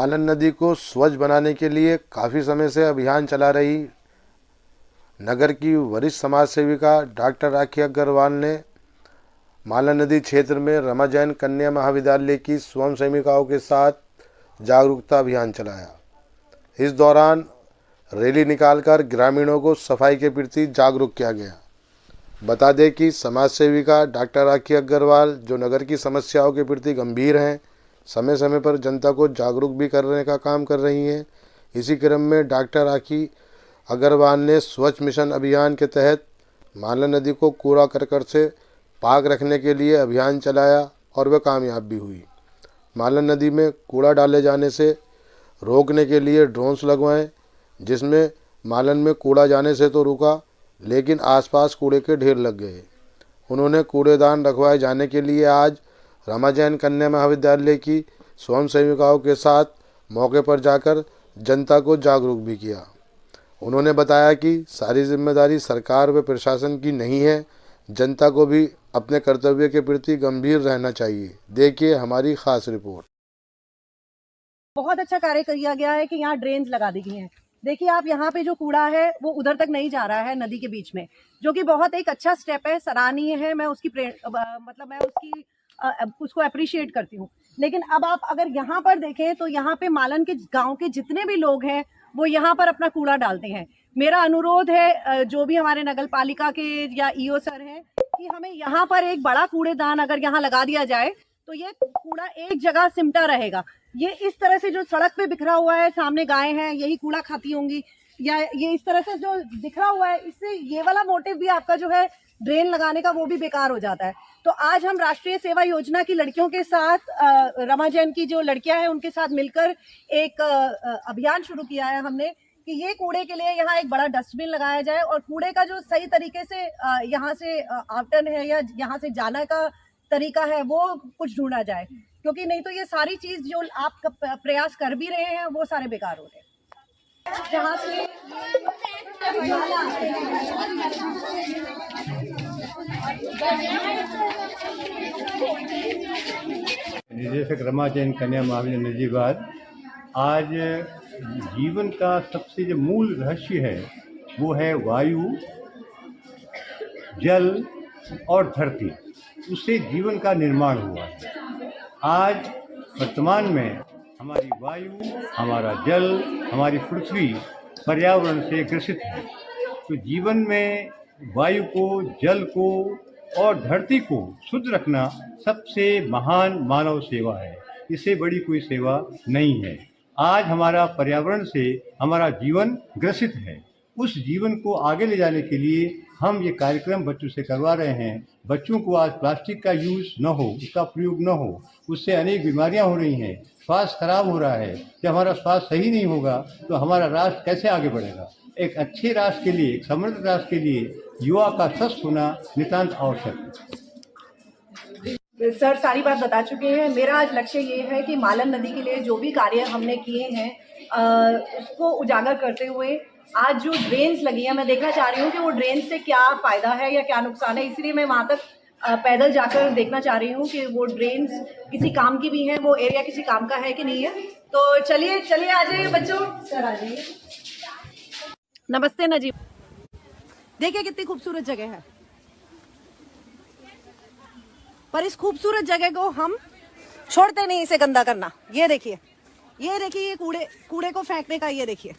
मालन नदी को स्वच्छ बनाने के लिए काफ़ी समय से अभियान चला रही नगर की वरिष्ठ समाज सेविका डॉक्टर राखी अग्रवाल ने मालन नदी क्षेत्र में रमा जैन कन्या महाविद्यालय की स्वयं सेविकाओं के साथ जागरूकता अभियान चलाया। इस दौरान रैली निकालकर ग्रामीणों को सफाई के प्रति जागरूक किया गया। बता दें कि समाज सेविका डॉक्टर राखी अग्रवाल जो नगर की समस्याओं के प्रति गंभीर हैं, समय समय पर जनता को जागरूक भी करने का काम कर रही हैं। इसी क्रम में डॉक्टर राखी अग्रवाल ने स्वच्छ मिशन अभियान के तहत मालन नदी को कूड़ा करकट से पाक रखने के लिए अभियान चलाया और वह कामयाब भी हुई। मालन नदी में कूड़ा डाले जाने से रोकने के लिए ड्रोन्स लगवाएं, जिसमें मालन में कूड़ा जाने से तो रुका, लेकिन आसपास कूड़े के ढेर लग गए। उन्होंने कूड़ेदान रखवाए जाने के लिए आज रमा जैन कन्या महाविद्यालय की स्वयं सेविकाओं के साथ मौके पर जाकर जनता को जागरूक भी किया। उन्होंने बताया कि सारी जिम्मेदारी सरकार व प्रशासन की नहीं है, जनता को भी अपने कर्तव्य के प्रति गंभीर रहना चाहिए। देखिए हमारी खास रिपोर्ट। बहुत अच्छा कार्य किया गया है कि यहाँ ड्रेन्स लगा दी गई हैं। देखिए आप यहाँ पे जो कूड़ा है वो उधर तक नहीं जा रहा है नदी के बीच में, जो कि बहुत एक अच्छा स्टेप है, सराहनीय है। मैं उसको अप्रिशिएट करती हूँ। लेकिन अब आप अगर यहाँ पर देखें तो यहाँ पे मालन के गांव के जितने भी लोग हैं वो यहाँ पर अपना कूड़ा डालते हैं। मेरा अनुरोध है जो भी हमारे नगर पालिका के या ईओ सर हैं कि हमें यहाँ पर एक बड़ा कूड़ेदान अगर यहाँ लगा दिया जाए तो ये कूड़ा एक जगह सिमटा रहेगा। ये इस तरह से जो सड़क पे बिखरा हुआ है, सामने गाय हैं यही कूड़ा खाती होंगी, या ये इस तरह से जो बिखरा हुआ है, इससे ये वाला मोटिव भी आपका जो है ड्रेन लगाने का वो भी बेकार हो जाता है। तो आज हम राष्ट्रीय सेवा योजना की लड़कियों के साथ रमा जैन की जो लड़कियां हैं उनके साथ मिलकर एक अभियान शुरू किया है हमने कि ये कूड़े के लिए यहाँ एक बड़ा डस्टबिन लगाया जाए और कूड़े का जो सही तरीके से यहाँ से आवटन है या यहाँ से जाने का तरीका है वो कुछ ढूंढा जाए, क्योंकि नहीं तो ये सारी चीज जो आप प्रयास कर भी रहे हैं वो सारे बेकार हो रहे हैं। जहाँ से निदेशक रमा जैन कन्या महाविद्यालय नजीबाद, आज जीवन का सबसे जो मूल रहस्य है वो है वायु, जल और धरती, उससे जीवन का निर्माण हुआ है। आज वर्तमान में हमारी वायु, हमारा जल, हमारी पृथ्वी पर्यावरण से ग्रसित है। तो जीवन में वायु को, जल को और धरती को शुद्ध रखना सबसे महान मानव सेवा है। इससे बड़ी कोई सेवा नहीं है। आज हमारा पर्यावरण से हमारा जीवन ग्रसित है। उस जीवन को आगे ले जाने के लिए हम ये कार्यक्रम बच्चों से करवा रहे हैं। बच्चों को आज प्लास्टिक का यूज़ न हो, उसका प्रयोग न हो, उससे अनेक बीमारियां हो रही हैं, स्वास्थ्य खराब हो रहा है। जब हमारा स्वास्थ्य सही नहीं होगा तो हमारा राष्ट्र कैसे आगे बढ़ेगा। एक अच्छे राष्ट्र के लिए, एक समृद्ध राष्ट्र के लिए युवा का स्वस्थ होना नितांत आवश्यक है। सर सारी बात बता चुके हैं। मेरा आज लक्ष्य ये है कि मालन नदी के लिए जो भी कार्य हमने किए हैं उसको उजागर करते हुए आज जो ड्रेन्स लगी हैं, मैं देखना चाह रही हूँ कि वो ड्रेन्स से क्या फ़ायदा है या क्या नुकसान है। इसलिए मैं वहाँ तक पैदल जाकर देखना चाह रही हूँ कि वो ड्रेन्स किसी काम की भी हैं, वो एरिया किसी काम का है कि नहीं है। तो चलिए चलिए आ जाइए बच्चों, सर आ जाइए। नमस्ते नजीब, देखिए कितनी खूबसूरत जगह है, पर इस खूबसूरत जगह को हम छोड़ते नहीं इसे गंदा करना। ये देखिए, ये देखिए, ये कूड़े को फेंकने का, ये देखिए,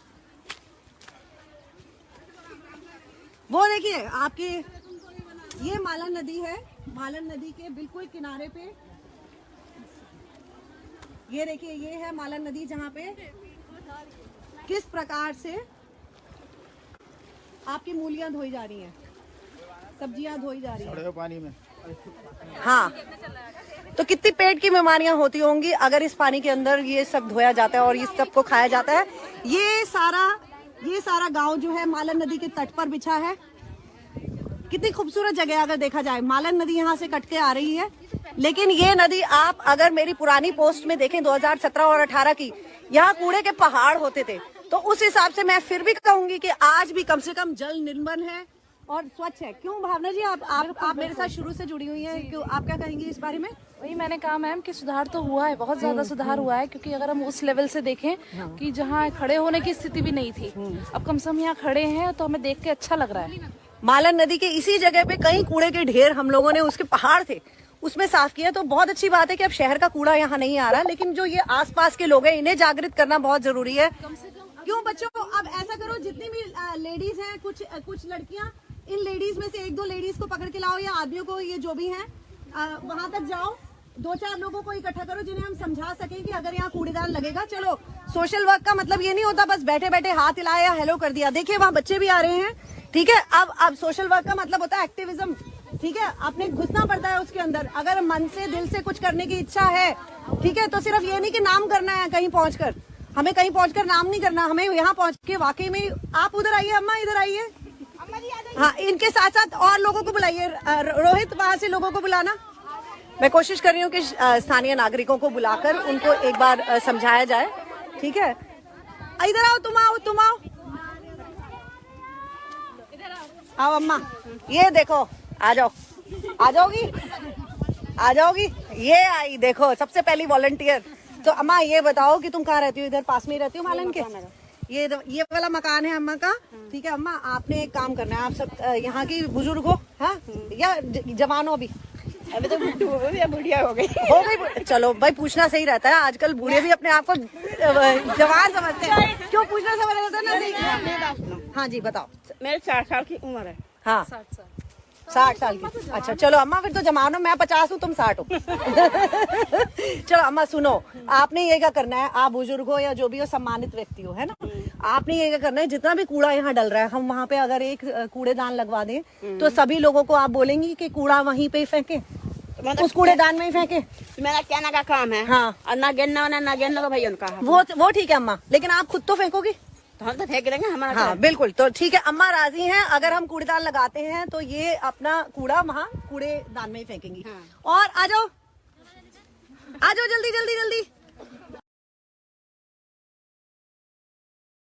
वो देखिए आपकी ये मालन नदी है। मालन नदी के बिल्कुल किनारे पे ये देखिए, ये है मालन नदी, जहाँ पे किस प्रकार से आपकी मूलियां धोई जा रही हैं, सब्जियां धोई जा रही हैं पानी में। हाँ, तो कितनी पेट की बीमारियां होती होंगी अगर इस पानी के अंदर ये सब धोया जाता है और इस सब को खाया जाता है। ये सारा गांव जो है मालन नदी के तट पर बिछा है। कितनी खूबसूरत जगह अगर देखा जाए। मालन नदी यहाँ से कट के आ रही है, लेकिन ये नदी आप अगर मेरी पुरानी पोस्ट में देखें 2017 और 18 की, यहाँ कूड़े के पहाड़ होते थे। तो उस हिसाब से मैं फिर भी कहूंगी कि आज भी कम से कम जल निर्मल है, और स्वच्छ है। क्यों भावना जी, आप मेरे साथ शुरू से जुड़ी हुई हैं, क्यों, आप क्या कहेंगी इस बारे में? वही मैंने कहा मैम कि सुधार तो हुआ है, बहुत ज्यादा सुधार हुआ है, क्योंकि अगर हम उस लेवल से देखें कि जहाँ खड़े होने की स्थिति भी नहीं थी, अब कम से कम यहाँ खड़े हैं तो हमें देख के अच्छा लग रहा है। मालन नदी के इसी जगह पे कई कूड़े के ढेर हम लोगों ने, उसके पहाड़ थे, उसमें साफ किया। तो बहुत अच्छी बात है कि अब शहर का कूड़ा यहाँ नहीं आ रहा, लेकिन जो ये आसपास के लोग हैं इन्हें जागृत करना बहुत जरूरी है। क्यों बच्चों, अब ऐसा करो, जितनी भी लेडीज हैं, कुछ लड़कियां, इन लेडीज में से 1-2 लेडीज को पकड़ के लाओ, या आदमियों को, ये जो भी हैं, वहां तक जाओ, 2-4 लोगों को इकट्ठा करो जिन्हें हम समझा सकें कि अगर यहाँ कूड़ेदान लगेगा। चलो, सोशल वर्क का मतलब ये नहीं होता बस बैठे बैठे हाथ हिलाया या हेलो कर दिया। देखिए वहाँ बच्चे भी आ रहे हैं, ठीक है। अब सोशल वर्क का मतलब होता है एक्टिविज्म, ठीक है। आपने घुसना पड़ता है उसके अंदर, अगर मन से दिल से कुछ करने की इच्छा है, ठीक है, तो सिर्फ ये नहीं कि नाम करना है कहीं पहुंचकर, हमें कहीं पहुंचकर नाम नहीं करना, हमें यहाँ पहुंच के वाकई में। आप उधर आइए अम्मा, इधर आइए, हाँ, इनके साथ साथ और लोगों को बुलाइए। रोहित, वहां से लोगों को बुलाना। मैं कोशिश कर रही हूँ कि स्थानीय नागरिकों को बुलाकर उनको एक बार समझाया जाए, ठीक है। इधर आओ, तुम आओ अम्मा, ये देखो, आ जाओगी, ये आई, देखो सबसे पहली वॉलंटियर। तो अम्मा ये बताओ कि तुम कहाँ रहती हो? इधर पास में ही रहती हो मालन के? ये वाला मकान है अम्मा का, ठीक है। अम्मा आपने एक काम करना है, आप सब यहाँ की बुजुर्ग हो, हाँ, या जवान हो? अभी तो बुढ़िया हो गई। चलो भाई, पूछना सही रहता है, आजकल बूढ़े भी अपने आप को जवान समझते हैं। क्यों पूछना समझ रहता है ना? हाँ जी बताओ। मेरे 60 साल की उम्र है। हाँ 60 साल की, अच्छा चलो अम्मा, फिर तो जवान हो, मैं 50 हूँ, तुम 60 हो। चलो अम्मा सुनो, आपने ये क्या करना है, आप बुजुर्ग हो या जो भी हो, सम्मानित व्यक्ति हो, है ना, आपने ये क्या करना है, जितना भी कूड़ा यहाँ डल रहा है, हम वहाँ पे अगर एक कूड़ेदान लगवा दें तो सभी लोगों को आप बोलेंगी कि कूड़ा वहीं पे ही फेंके, उस कूड़ेदान में ही फेंके। मेरा कहने का काम है। हाँ, और ना गिनना का भाई उनका, वो ठीक है अम्मा, लेकिन आप खुद तो फेंकोगी? तो हम तो फेंक देंगे हमारा। हाँ बिल्कुल, तो ठीक है, अम्मा राजी हैं, अगर हम कूड़ेदान लगाते हैं तो ये अपना कूड़ा वहाँ कूड़ेदान में ही फेंकेंगी। और आ जाओ जल्दी जल्दी जल्दी।